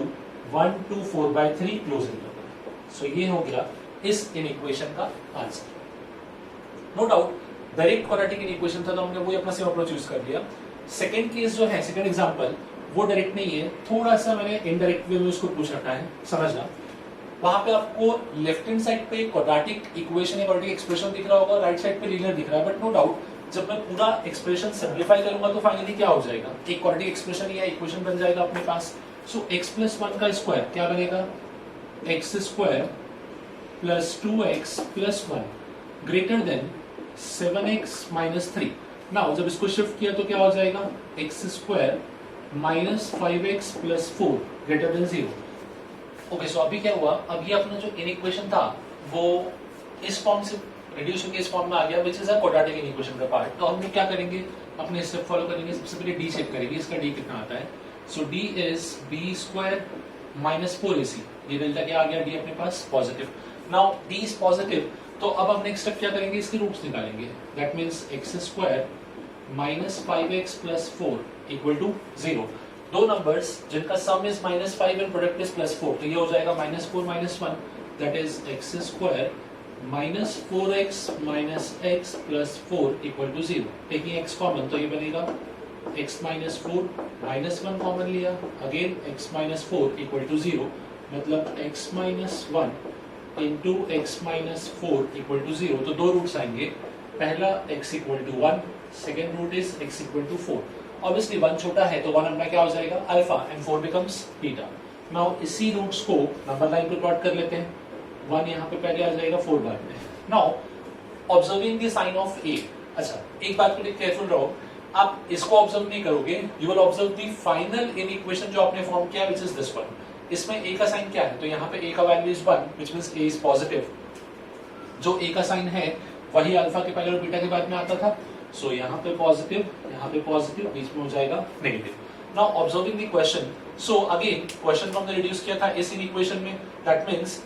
1 to 4/3 close interval. So ये हो गया इस इनइक्वेशन का answer. No doubt direct quadratic inequation था तो हमने वही अपना सेम अप्रोच यूज कर लिया। सेकंड केस जो है, सेकंड एग्जांपल, वो डायरेक्ट नहीं है, थोड़ा सा मैंने इनडायरेक्ट वे में उसको पूछ रखा है, समझना। वहां पे आपको लेफ्ट हैंड साइड पे क्वाड्रेटिक इक्वेशन या क्वाड्रेटिक एक्सप्रेशन दिख रहा होगा, राइट साइड पे लीनियर दिख रहा है, बट नो डाउट जब मैं पूरा एक्सप्रेशन सिंपलीफाई करूंगा तो फाइनली क्या हो जाएगा, एक क्वाड्रेटिक एक्सप्रेशन या इक्वेशन बन जाएगा अपने पास। सो x प्लस 1 का स्क्वायर क्या बनेगा, x square plus 2x plus 1 greater than 7x minus 3। Now जब इसको शिफ्ट किया तो क्या हो जाएगा, x square minus 5x plus 4 greater than 0। Okay, so अभी क्या हुआ, अभी अपना जो इनइक्वेशन था वो इस फॉर्म से रिड्यूस होकर इस फॉर्म में आ गया, which is a quadratic inequation का पार्ट। तो हम क्या करेंगे, अपने स्टेप फॉलो करेंगे। सबसे पहले डी चेक करेंगे, इसका डी कितना आता है। So D is b square minus 4ac, ये डेल्टा क्या आ गया, डी अपने पास positive. Now D is positive, तो अब हम नेक्स्ट स्टेप क्या करेंगे, इसके रूट्स निकालेंगे। That means x square minus 5x plus 4 equal to 0। दो नंबर्स जिनका sum is -5 and product is +4, तो ये हो जाएगा -4 - 1, that is x square minus 4x minus x plus 4 equal to 0। Taking x common तो ये बनेगा x माइनस 4 माइनस 1 कॉमन लिया, again x minus 4 equal to 0, मतलब x minus 1 into x minus 4 equal to 0, तो दो रूट्स आएंगे, पहला x equal to 1, second root is x equal to 4। Obviously 1 छोटा है तो 1 अपना क्या हो जाएगा alpha and 4 becomes beta. Now इसी रूट्स को नंबर लाइन पे प्लॉट कर लेते हैं, 1 यहाँ पे पहले आ जाएगा, 4 बाद में। Now observing the sign of a, अच्छा एक बात के लिए केयरफुल रहो, आप इसको ऑब्जर्व नहीं करोगे, you will observe the final equation जो आपने फॉर्म किया विच इज दिस वन। इसमें ए का साइन क्या है, तो यहाँ पे ए का value is 1 which means a is positive. जो ए का साइन है वही अल्फा के पहले और बीटा के बाद में आता था, सो यहाँ पे पॉजिटिव, यहाँ पे पॉजिटिव, बीच में हो जाएगा negative. Now observing the question, so again question को हमने रिड्यूस किया था इस इक्वेशन में, दैट मींस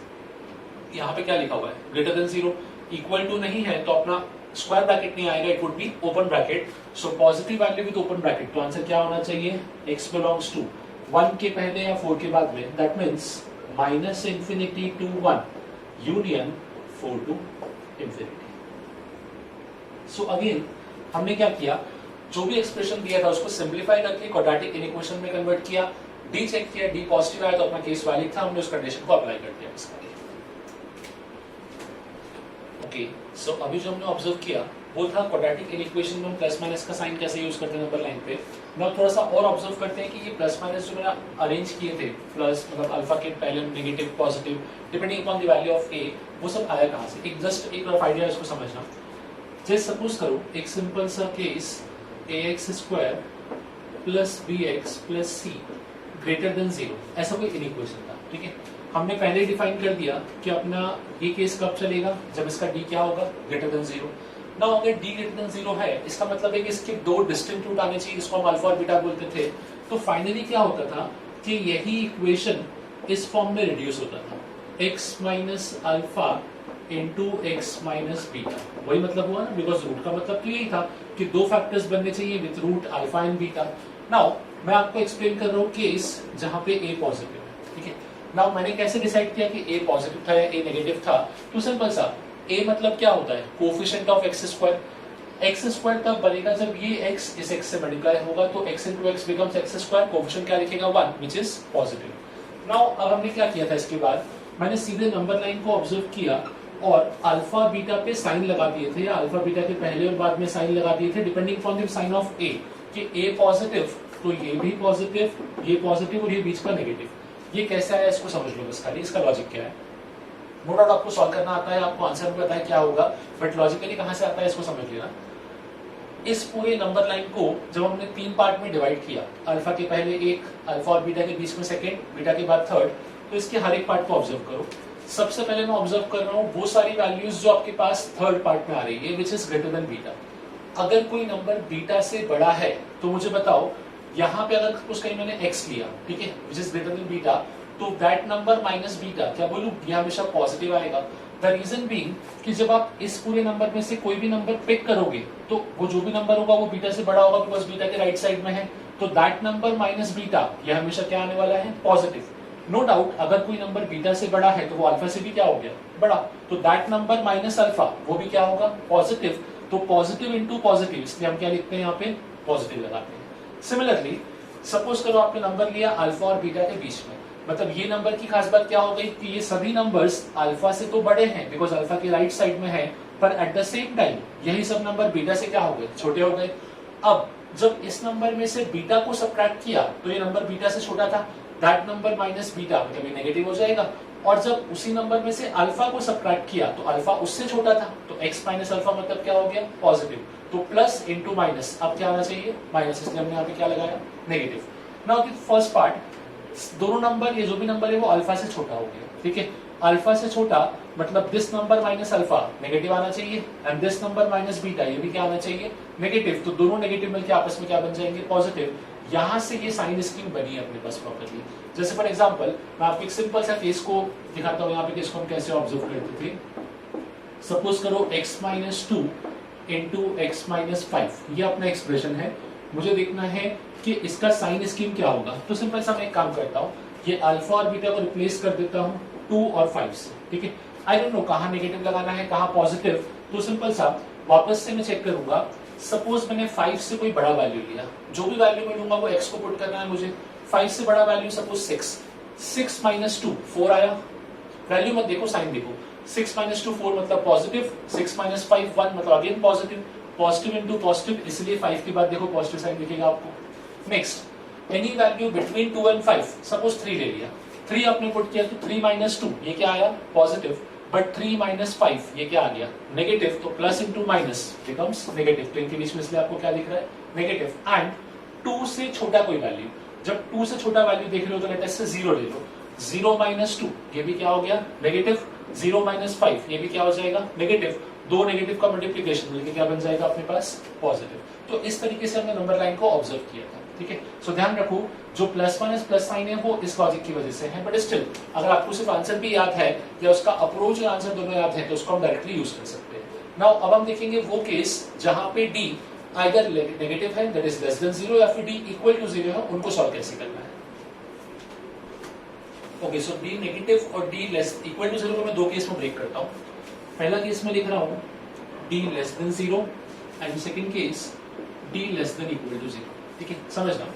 यहाँ पे क्या लिखा हुआ है ग्रेटर देन 0, इक्वल टू नहीं है तो अपना स्क्वायर ब्रैकेट नहीं आएगा, it would be open bracket, so positive value with open bracket, तो आंसर क्या होना चाहिए x बिलोंग्स टू 1 के पहले या 4 के बाद में, that means minus infinity to 1 union 4 to infinity. So again हमने क्या किया, जो भी एक्सप्रेशन दिया था उसको सिंपलीफाई करके क्वाड्रेटिक इक्वेशन में कन्वर्ट किया, डी चेक किया, डी पॉजिटिव आया तो अपना केस वैलिड था, हमने उस कंडीशन को अप्लाई कर दिया इसका। ओके, सो अभी जो हमने ऑब्जर्व किया वो था क्वाड्रेटिक इक्वेशन में हम प्लस माइनस का साइन कैसे यूज करते हैं नंबर लाइन पे। now थोड़ा सा और ऑब्जर्व करते हैं कि ये प्लस माइनस जो मैंने अरेंज किए थे, प्लस मतलब अल्फा के पहले negative positive depending upon the value of a, वो सब आया कहाँ से, एक जस्ट एक रफ आइडिया इसको समझना। जैसे सपोज करो एक सिंपल सा case ax square plus bx plus c greater than 0, ऐसा कोई इक्वेशन था, ठीक है। हमने पहले ही डिफाइन कर दिया कि अपना ये केस कब चलेगा, जब इसका d क्या होगा ग्रेटर देन 0। नाउ अगर d ग्रेटर देन 0 है, इसका मतलब है कि इसके दो डिस्टिंक्ट रूट आने चाहिए, इसको हम अल्फा और बीटा बोलते थे। तो फाइनली क्या होता था कि यही इक्वेशन इस फॉर्म में रिड्यूस होता था, x minus alpha into x minus beta, वही मतलब हुआ ना, बिकॉज रूट का मतलब तो यही था कि दो फैक्टर्स बनने चाहिए with root alpha and beta. Now मैं आपको एक्सप्लेन कर रहा हूँ केस जहाँ पे a पॉजिटिव है, ठीक है। नाउ मैंने कैसे डिसाइड किया कि a पॉजिटिव था या a नेगेटिव था, तो सिंपल सा, a मतलब क्या होता है coefficient of x square, x square तब बनेगा जब ये x इस x से मल्टीप्लाई होगा, तो x into x becomes x square, coefficient क्या लिखेगा 1 व्हिच इज पॉजिटिव। नाउ अब हमने क्या किया था, इसके बाद मैंने सीधे नंबर लाइन को ऑब्जर्व किया और अल्फा बीटा पे साइन लगा दिए थे, या अल्फा बीटा के पहले और बाद में साइन लगा दिए थे depending upon the sign of a, कि ए पॉजिटिव तो ये भी पॉजिटिव, ये पॉजिटिव और ये बीच का नेगेटिव। ये कैसे आया इसको समझ लो बस खाली, इसका लॉजिक क्या है। नो डाउट आपको सॉल्व करना आता है, आपको आंसर भी पता है क्या होगा, बट लॉजिकली कहां से आता है इसको समझ लेना। इस पूरे नंबर लाइन को जब हमने 3 पार्ट में डिवाइड किया, अल्फा के पहले एक, अल्फा और बीटा के बीच में सेकेंड, बीटा के बाद थर्ड, तो इसके हर एक पार्ट को ऑब्जर्व करो। सबसे पहले मैं ऑब्जर्व कर रहा हूँ वो सारी वैल्यूज जो आपके पास थर्ड पार्ट में आ रही है, which is greater than beta. अगर कोई नंबर बीटा से बड़ा है तो मुझे बताओ, यहाँ पे अगर कुछ कहीं मैंने x लिया, ठीक है, which is greater than beta, तो दैट नंबर माइनस बीटा, क्या बोलूं, ये हमेशा पॉजिटिव आएगा। द रीजन बीइंग कि जब आप इस पूरे नंबर में से कोई भी नंबर पिक करोगे तो वो जो भी नंबर होगा वो बीटा से बड़ा होगा, बिकॉज बीटा के राइट साइड में है, तो दैट नंबर माइनस बीटा ये हमेशा क्या आने वाला है पॉजिटिव। नो डाउट अगर कोई नंबर बीटा से बड़ा है तो वो अल्फा से भी क्या हो गया बड़ा, तो दैट नंबर माइनस अल्फा वो भी क्या होगा पॉजिटिव। तो पॉजिटिव इंटू पॉजिटिव, इसलिए हम क्या लिखते हैं यहाँ पे पॉजिटिव लगाते हैं। सिमिलरली सपोज करो आपने नंबर लिया अल्फा और बीटा के बीच में, मतलब ये नंबर की खास बात क्या हो गई कि ये सभी नंबर्स अल्फा से तो बड़े हैं बिकॉज अल्फा के राइट साइड में है, पर एट द सेम टाइम यही सब नंबर बीटा से क्या हो गए छोटे हो गए। अब जब इस नंबर में से बीटा को सब्ट्रैक्ट किया तो ये नंबर बीटा से छोटा था, दैट नंबर माइनस बीटा मतलब ये नेगेटिव हो जाएगा, और जब उसी नंबर में से अल्फा को सब्ट्रैक्ट किया तो अल्फा उससे छोटा था, तो x माइनस अल्फा मतलब क्या हो गया पॉजिटिव। तो प्लस इंटू माइनस, अब क्या आना चाहिए माइनस, इसलिए हमने यहाँ पे क्या लगाया negative. Now the first part, दोनों नंबर ये जो भी नंबर है वो अल्फा से छोटा हो गया, ठीक है। अल्फा से छोटा मतलब this number minus alpha negative आना चाहिए, and this number minus beta ये भी क्या आना चाहिए नेगेटिव, तो दोनों नेगेटिव मिलकर आपस में क्या बन जाएंगे पॉजिटिव। यहां से ये साइन स्कीम बनी है अपने पास प्रॉपर्ली। जैसे फॉर एग्जांपल मैं आपको एक सिंपल सा केस को दिखाता हूँ, यहाँ पे केस को हम कैसे ऑब्जर्व करते थे। सपोज करो x minus 2 into x minus 5, ये अपना एक्सप्रेशन है, मुझे देखना है कि इसका साइन स्कीम क्या होगा। तो सिंपल सा मैं एक काम करता हूँ, ये अल्फा और बीटा को रिप्लेस कर देता हूँ 2 और 5 से, ठीक है। आई डोंट नो कहाँ नेगेटिव लगाना है कहाँ पॉजिटिव, तो सिंपल सा वापस से मैं चेक करूंगा सपोज मैंने 5 से कोई बड़ा वैल्यू लिया, जो भी वैल्यू मैं लूंगा वो x को पुट करना है मुझे। 5 से बड़ा वैल्यू सपोज 6 माइनस 2 4 आया, वैल्यू मत देखो साइन देखो, 6 माइनस 2 4 मतलब पॉजिटिव, 6 माइनस 5 1 मतलब again positive, positive into positive, इसलिए 5 के बाद देखो पॉजिटिव साइन दिखेगा आपको। Next any value between 2 and 5, suppose 3 ले लिया, 3 आपने पुट किया तो 3 माइनस 2 ये क्या आया पॉजिटिव, बट 3 माइनस 5 ये क्या आ गया नेगेटिव, तो plus into minus becomes negative, तो इनके बीच में इसलिए आपको क्या दिख रहा है नेगेटिव। एंड 2 से छोटा कोई वैल्यू, जब 2 से छोटा वैल्यू देख रहे हो तो लेट अस से 0 ले लो, 0 माइनस 2 ये भी क्या हो गया नेगेटिव, 0 माइनस 5 ये भी क्या हो जाएगा नेगेटिव, दो नेगेटिव का मल्टीप्लिकेशन मिलकर क्या बन जाएगा अपने पास पॉजिटिव। तो इस तरीके से हमने नंबर लाइन को ऑब्जर्व किया था, ठीक है। सो ध्यान रखो जो प्लस माइनस प्लस साइन है वो इस लॉजिक की वजह से है, बट स्टिल अगर आपको सिर्फ आंसर भी याद है या उसका अप्रोच और आंसर दोनों याद है तो उसको हम डायरेक्टली यूज कर सकते हैं। नाउ अब हम देखेंगे वो केस जहां पे डी आइदर नेगेटिव है दैट इज लेस देन 0 या फिर डी इक्वल टू 0 है, उनको सॉल्व कैसे करना है। ओके, सो डी नेगेटिव और डी लेस इक्वल टू 0 को मैं दो केस में ब्रेक करता हूँ। पहला केस में लिख रहा हूँ D less than 0 and second case D less than equal to 0, ठीक है। समझना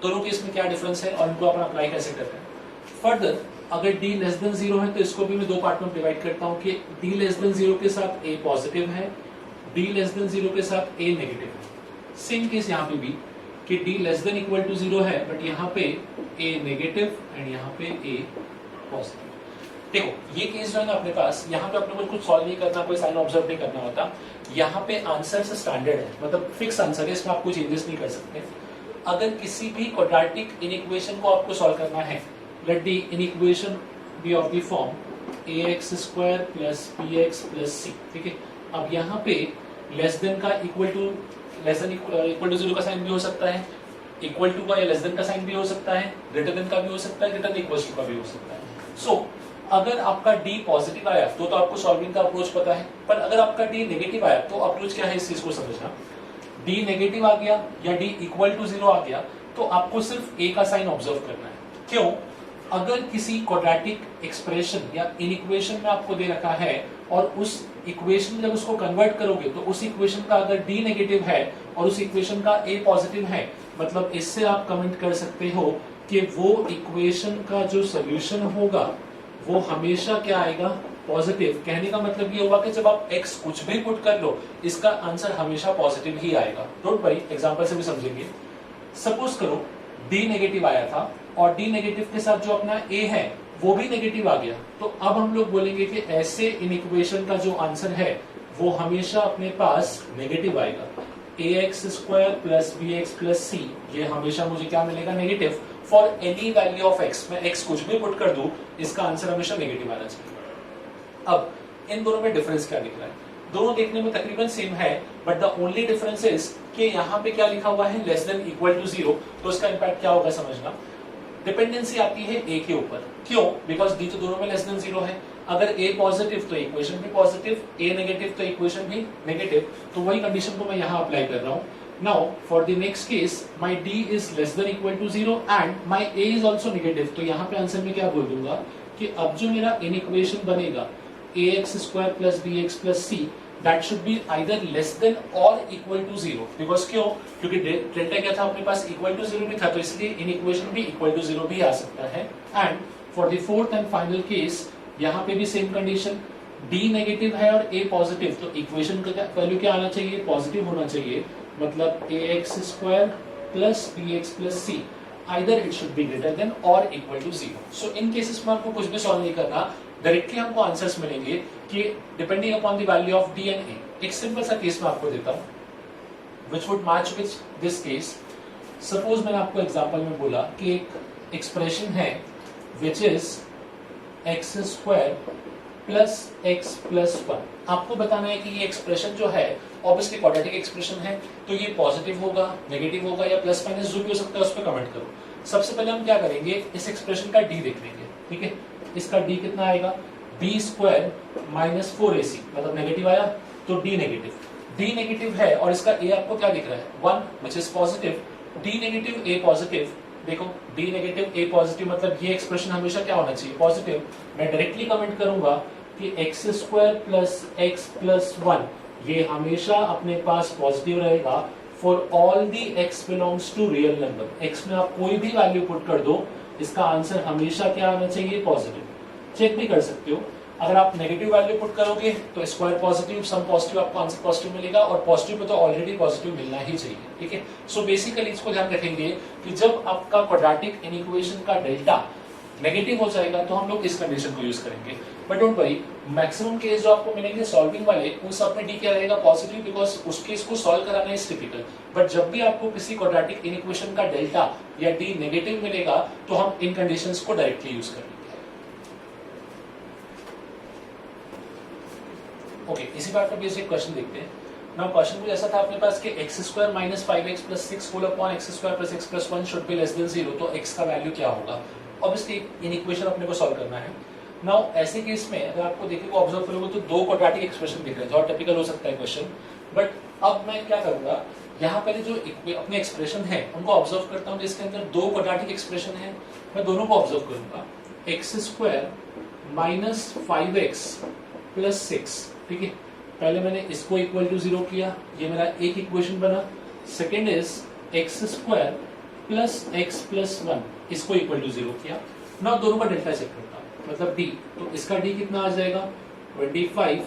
दोनों केस में क्या डिफरेंस है और इनको अपन अप्लाई कैसे करते हैं। फर्दर अगर d लेस देन 0 है तो इसको भी मैं दो पार्ट में डिवाइड करता हूं कि d लेस देन 0 के साथ a पॉजिटिव है, d लेस देन 0 के साथ a नेगेटिव है। सेम केस यहाँ पे भी कि d less than equal to 0 है बट यहाँ पे a नेगेटिव एंड यहाँ पे a पॉजिटिव। देखो ये केस जो है ना अपने पास, यहाँ पे अपने को कुछ सॉल्व नहीं करना, कोई साइन ऑब्जर्व नहीं करना होता, यहाँ पे आंसर से स्टैंडर्ड है, मतलब फिक्स आंसर है, इसमें आप कोई चेंजेस नहीं कर सकते। अगर किसी भी क्वाड्रेटिक इनइक्वेशन को आपको सॉल्व करना है, let the inequation be of the form ax² plus bx plus c, ठीक है। अब यहाँ पे लेस देन का इक्वल टू 0 का साइन भी हो सकता है, इक्वल टू का या लेस देन का साइन भी हो सकता है, ग्रेटर देन का भी हो सकता है, ग्रेटर देन इक्वल टू का भी हो सकता है। सो अगर आपका d पॉजिटिव आया तो आपको सॉल्विंग का अप्रोच पता है, पर अगर आपका d नेगेटिव आया तो अप्रोच क्या है इस चीज को समझना। d नेगेटिव आ गया या d इक्वल टू 0 आ गया तो आपको सिर्फ a का साइन ऑब्जर्व करना है। क्यों? अगर किसी क्वाड्रेटिक एक्सप्रेशन या इनइक्वेशन में आपको दे रखा है और उस इक्वेशन जब उसको कन्वर्ट करोगे तो उस इक्वेशन का अगर d नेगेटिव है और उस इक्वेशन का a पॉजिटिव है, मतलब इससे आप कमेंट कर सकते हो कि वो इक्वेशन का जो सोल्यूशन होगा वो हमेशा क्या आएगा पॉजिटिव। कहने का मतलब ये होगा कि जब आप x कुछ भी पुट कर लो इसका आंसर हमेशा पॉजिटिव ही आएगा। डोंट वरी, एग्जांपल से भी समझेंगे। सपोज करो d नेगेटिव आया था और d नेगेटिव के साथ जो अपना a है वो भी नेगेटिव आ गया, तो अब हम लोग बोलेंगे कि ऐसे इनइक्वेशन का जो आंसर है वो हमेशा अपने पास नेगेटिव आएगा। ax² plus bx plus c ये हमेशा मुझे क्या मिलेगा negative for any value of x। मैं x कुछ भी पुट कर दूं इसका आंसर हमेशा नेगेटिव आना चाहिए। अब इन दोनों में डिफरेंस क्या दिख रहा है? दोनों देखने में तकरीबन सेम है, but the only difference is कि यहाँ पे क्या लिखा हुआ है लेस देन इक्वल टू 0, तो इसका इंपैक्ट क्या होगा समझना। डिपेंडेंसी आती है a के ऊपर। क्यों? बिकॉज d तो दोनों में लेस देन 0 है। अगर a पॉजिटिव तो इक्वेशन भी पॉजिटिव, a नेगेटिव तो इक्वेशन भी नेगेटिव, तो वही कंडीशन को मैं यहाँ अप्लाई कर रहा हूँ। Now for the next case my d is less than equal to 0 and my a is also negative, तो यहाँ पे आंसर में क्या बोल दूंगा कि अब जो मेरा इनइक्वेशन बनेगा ax² plus bx plus c that should be either less than or equal to 0, because क्यों? क्योंकि डेल्टा क्या था अपने पास इक्वल टू 0 भी था, तो इसलिए इन इक्वेशन भी इक्वल टू 0 भी आ सकता है। And for the fourth and final case यहाँ पे भी सेम कंडीशन, d नेगेटिव है और a पॉजिटिव, तो इक्वेशन का वैल्यू क्या आना चाहिए पॉजिटिव होना चाहिए, मतलब ax² plus bx plus c either it should be greater than or equal to 0। So in cases में आपको कुछ भी सॉल्व नहीं करना, डायरेक्टली हमको आंसर्स मिलेंगे कि depending upon the value of d and a। एक सिंपल सा केस मैं आपको देता हूं which would match with this case। Suppose मैंने आपको एग्जांपल में बोला कि एक एक्सप्रेशन है which is x² plus x plus 1। आपको बताना है कि ये एक्सप्रेशन जो है ऑब्वियसली क्वाड्रेटिक एक्सप्रेशन है, तो ये पॉजिटिव होगा, नेगेटिव होगा या प्लस माइनस जो भी हो सकता है उस पर कमेंट करो। सबसे पहले हम क्या करेंगे इस एक्सप्रेशन का d देख लेंगे, ठीक है। इसका d कितना आएगा b² माइनस 4ac, मतलब नेगेटिव आया तो d नेगेटिव, d नेगेटिव है और इसका a आपको क्या दिख रहा है 1 which is positive, d negative a positive. देखो d नेगेटिव a पॉजिटिव मतलब ये एक्सप्रेशन हमेशा क्या होना चाहिए पॉजिटिव। मैं डायरेक्टली कमेंट करूंगा कि x² प्लस x प्लस 1 ये हमेशा अपने पास पॉजिटिव रहेगा for all the x belongs to real number. x में आप कोई भी वैल्यू पुट कर दो, इसका आंसर हमेशा क्या आना चाहिए? पॉजिटिव। चेक भी कर सकते हो, अगर आप नेगेटिव वैल्यू पुट करोगे तो स्क्वायर पॉजिटिव, सम पॉजिटिव, आपको आंसर पॉजिटिव मिलेगा, और पॉजिटिव पे तो ऑलरेडी पॉजिटिव मिलना ही चाहिए। ठीक है, सो बेसिकली इसको ध्यान रखेंगे कि जब आपका क्वाड्रेटिक इनइक्वेशन का डेल्टा नेगेटिव हो जाएगा तो हम लोग इस कंडीशन को यूज करेंगे। But don't worry, maximum case जो आपको मिलेंगे सॉल्विंग वाले, उन सब में डी क्या रहेगा? पॉजिटिव, बिकॉज उस केस को सॉल्व कराना इज टिपिकल। बट जब भी आपको किसी क्वाड्रेटिक इनइक्वेशन का डेल्टा या डी नेगेटिव मिलेगा तो हम इन कंडीशंस को डायरेक्टली यूज करेंगे। ओके, इसी बात पर बेसिक क्वेश्चन देखते हैं। नाउ क्वेश्चन कुछ ऐसा था अपने पास कि x square minus 5x plus 6 whole upon x square plus x plus 1 should be less than 0, तो x का वैल्यू क्या होगा? ऑब्वियसली इन इक्वेशन अपने को सॉल्व करना है। नाउ ऐसे केस में अगर आपको देखिए ऑब्जर्व करोगे तो दो क्वाड्रेटिक एक्सप्रेशन दिख रहे हैं, थोड़ा टिपिकल हो सकता है क्वेश्चन। बट अब मैं क्या करूंगा, यहाँ पहले जो अपने एक्सप्रेशन है उनको ऑब्जर्व करता हूँ, जिसके अंदर दो क्वाड्रेटिक एक्सप्रेशन है, मैं दोनों को ऑब्जर्व करूंगा। x square minus 5x plus 6, ठीक है, पहले मैंने इसको इक्वल टू 0 किया, ये मेरा एक इक्वेशन बना। Second is x square plus x plus 1, इसको इक्वल टू 0 किया। ना दोनों का डेल्टा चेक करता हूं, मतलब डी, तो इसका डी कितना आ जाएगा? 25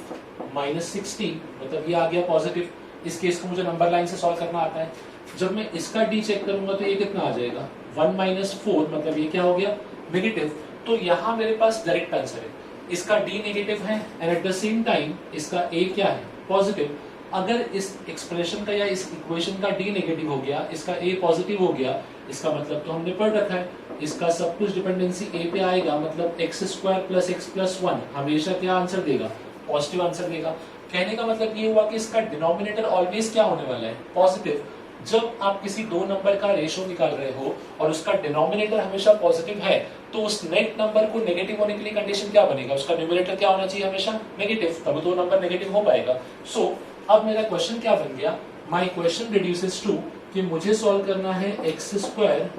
माइनस 60, मतलब ये आ गया पॉजिटिव। इस केस को मुझे नंबर लाइन से सॉल्व करना आता है। जब मैं इसका डी चेक करूंगा तो ये कितना आ जाएगा? 1 माइनस 4, मतलब ये क्या हो गया? नेगेटिव। तो यहाँ मेरे पास डायरेक्ट आंसर है, इसका डी नेगेटिव है and at the same time इसका ए क्या है? पॉजिटिव। अगर इस एक्सप्रेशन का या इस इक्वेशन का डी नेगेटिव हो गया, इसका ए पॉजिटिव हो गया, इसका मतलब तो हमने पढ़ रखा है, इसका सब कुछ डिपेंडेंसी ए पे आएगा, मतलब x square plus x plus 1 हमेशा क्या आंसर देगा? पॉजिटिव आंसर देगा। कहने का मतलब ये हुआ कि इसका डिनोमिनेटर ऑलवेज क्या होने वाला है? पॉजिटिव। जब आप किसी दो नंबर का रेशो निकाल रहे हो और उसका डिनोमिनेटर हमेशा पॉजिटिव है, तो उस नेट नंबर को नेगेटिव होने के लिए कंडीशन क्या बनेगा? उसका न्यूमरेटर क्या होना चाहिए? हमेशा नेगेटिव, तब दो नंबर नेगेटिव हो पाएगा। सो अब मेरा क्वेश्चन क्या बन गया? माय क्वेश्चन रिड्यूसेस टू कि मुझे सॉल्व करना है x square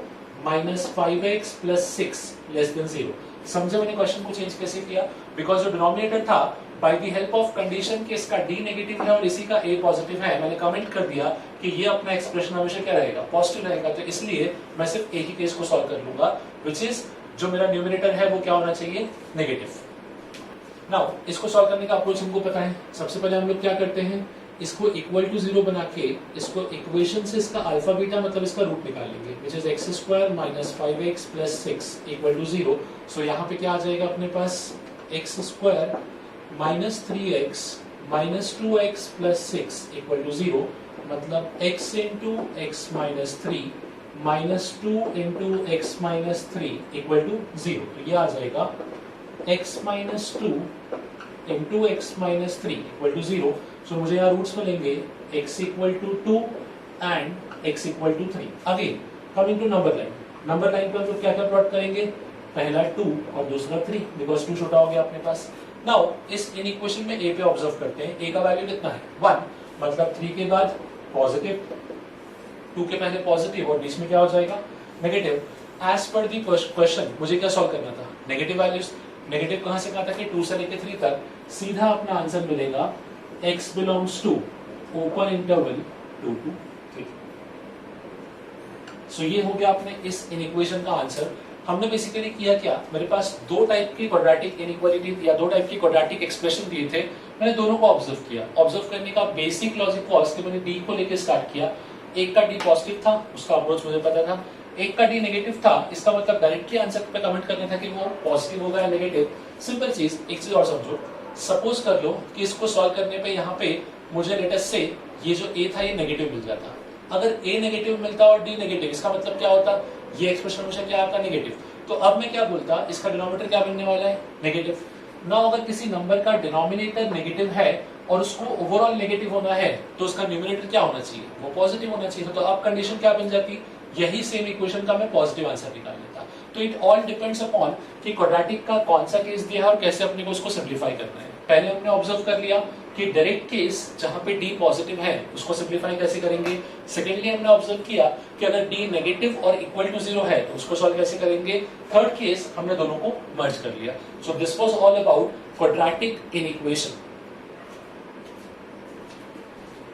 minus 5x plus 6 less than 0। समझे मैंने क्वेश्चन को चेंज कैसे किया? बिकॉज जो डिनोमिनेटर था, by the help of condition कि इसका डी नेगेटिव है और इसी का ए पॉजिटिव है, मैंने कमेंट कर दिया कि ये अपना एक्सप्रेशन हमेशा क्या रहेगा? पॉजिटिव रहेगा। तो इसलिए मैं सिर्फ एक ही केस को सॉल्व कर लूंगा, विच इज जो मेरा न्यूमरेटर है वो क्या होना चाहिए? नेगेटिव। नाउ इसको सॉल्व करने का अप्रोच हमको पता है। सबसे पहले हम लोग क्या करते हैं, इसको इक्वल टू 0 बना के इसको इक्वेशन से इसका अल्फा बीटा मतलब इसका रूट निकाल लेंगे, which is x square minus 5x plus 6 equal to 0। So यहाँ पे क्या आ जाएगा अपने पास? X square minus 3x minus 2x plus 6 equal to 0, मतलब x into x minus 3 minus 2 into x minus 3 equal to 0। तो ये आ जाएगा x minus 2 into x minus 3 equal to 0। So मुझे यहाँ रूट्स मिलेंगे x equal to 2 and x equal to 3। Again coming to number line, number line पर हम लोग क्या क्या प्लॉट करेंगे? पहला 2 और दूसरा 3, बिकॉज 2 छोटा हो गया अपने पास। नाउ इस इन इक्वेशन में a पे ऑब्जर्व करते हैं, a का वैल्यू कितना है? 1, मतलब 3 के बाद पॉजिटिव, 2 के पहले पॉजिटिव और बीच में क्या हो जाएगा? Negative. As per the question मुझे क्या सॉल्व करना था? Negative values. नेगेटिव कहां से कहा था कि 2 से लेकर 3 तक, सीधा अपना आंसर मिलेगा x belongs to open interval 2 to 3। So ये हो गया अपने इस इनइक्वेशन का आंसर। हमने बेसिकली किया क्या, मेरे पास दो टाइप की क्वाड्रेटिक इनइक्वालिटी या दो टाइप की क्वाड्रेटिक एक्सप्रेशन दिए थे, मैंने दोनों को ऑब्जर्व किया। ऑब्जर्व करने का बेसिक लॉजिक वाज कि मैंने डी को लेकर स्टार्ट किया। एक का डी पॉजिटिव था, उसका अप्रोच मुझे पता था। एक का डी नेगेटिव था, इसका मतलब डायरेक्टली आंसर पे कमेंट करना था कि वो पॉजिटिव होगा या नेगेटिव। सिंपल चीज, एक चीज और समझो, सपोज कर लो कि इसको सॉल्व करने पे यहाँ पे मुझे लेटेस्ट से ये जो ए था ये नेगेटिव मिल जाता। अगर ए नेगेटिव मिलता और डी नेगेटिव, इसका मतलब क्या होता? ये एक्सप्रेशन हमेशा क्या आता? नेगेटिव। तो अब मैं क्या बोलता, इसका डिनोमिनेटर क्या बनने वाला है? नेगेटिव। ना अगर किसी नंबर का डिनोमिनेटर नेगेटिव है और उसको ओवरऑल नेगेटिव होना है तो उसका न्यूमरेटर क्या होना चाहिए? वो पॉजिटिव होना चाहिए। तो अब कंडीशन क्या बन जाती? यही सेम इक्वेशन का मैं पॉजिटिव आंसर निकाल लेता। तो इट ऑल डिपेंड्स अपॉन कि क्वाड्रेटिक का कौन सा केस दिया है और कैसे अपने को उसको सिंप्लीफाई करना है। पहले हमने ऑब्जर्व कर लिया कि डायरेक्ट केस जहां पे डी पॉजिटिव है उसको सिंप्लीफाई कैसे करेंगे। सेकेंडली हमने ऑब्जर्व किया कि अगर डी नेगेटिव और इक्वल टू 0 है तो उसको सॉल्व कैसे करेंगे। थर्ड केस हमने दोनों को मर्ज कर लिया। So this was all about quadratic inequation.